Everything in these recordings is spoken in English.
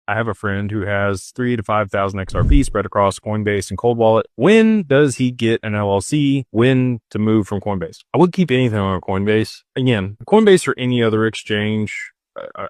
I have a friend who has 3 to 5,000 XRP spread across Coinbase and Cold Wallet. When does he get an LLC? When to move from Coinbase? I would keep anything on Coinbase. Again, Coinbase or any other exchange,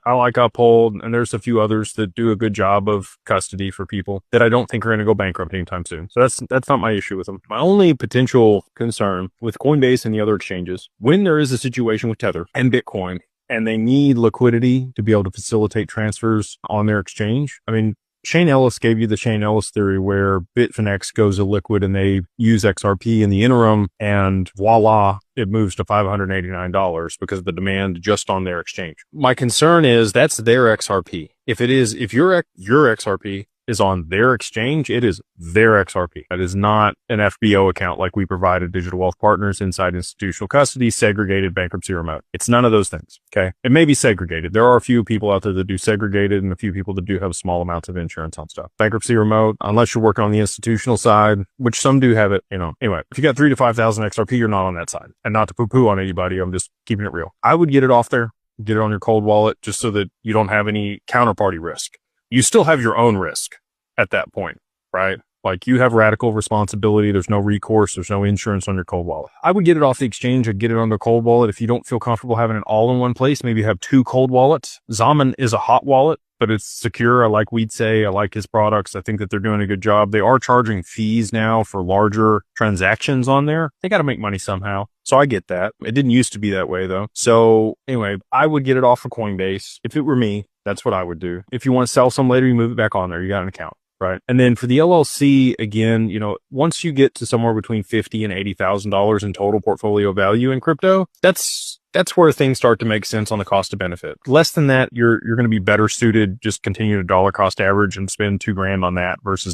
I like Uphold, and there's a few others that do a good job of custody for people that I don't think are going to go bankrupt anytime soon. So that's not my issue with them. My only potential concern with Coinbase and the other exchanges, when there is a situation with Tether and Bitcoin, and they need liquidity to be able to facilitate transfers on their exchange. I mean, Shane Ellis gave you the Shane Ellis theory where Bitfinex goes illiquid and they use XRP in the interim, and voila, it moves to $589 because of the demand just on their exchange. My concern is that's their XRP. If your XRP is on their exchange, it is their XRP. That is not an FBO account like we provide at Digital Wealth Partners inside institutional custody, segregated, bankruptcy remote. It's none of those things. Okay. It may be segregated. There are a few people out there that do segregated and a few people that do have small amounts of insurance on stuff. Bankruptcy remote, unless you're working on the institutional side, which some do have it, Anyway, if you got 3 to 5,000 XRP, you're not on that side. And not to poo-poo on anybody, I'm just keeping it real. I would get it off there, get it on your cold wallet, just so that you don't have any counterparty risk. You still have your own risk at that point, right? Like you have radical responsibility. There's no recourse. There's no insurance on your cold wallet. I would get it off the exchange. I'd get it on the cold wallet. If you don't feel comfortable having it all in one place, maybe have 2 cold wallets. Zaman is a hot wallet, but it's secure. I like Llcsetup. I like his products. I think that they're doing a good job. They are charging fees now for larger transactions on there. They got to make money somehow. So I get that. It didn't used to be that way though. So anyway, I would get it off of Coinbase. If it were me, that's what I would do. If you want to sell some later, you move it back on there. You got an account. Right. And then for the LLC, again, once you get to somewhere between $50,000 and $80,000 in total portfolio value in crypto, that's where things start to make sense on the cost to benefit. Less than that, you're going to be better suited just continue to dollar cost average and spend $2,000 on that versus the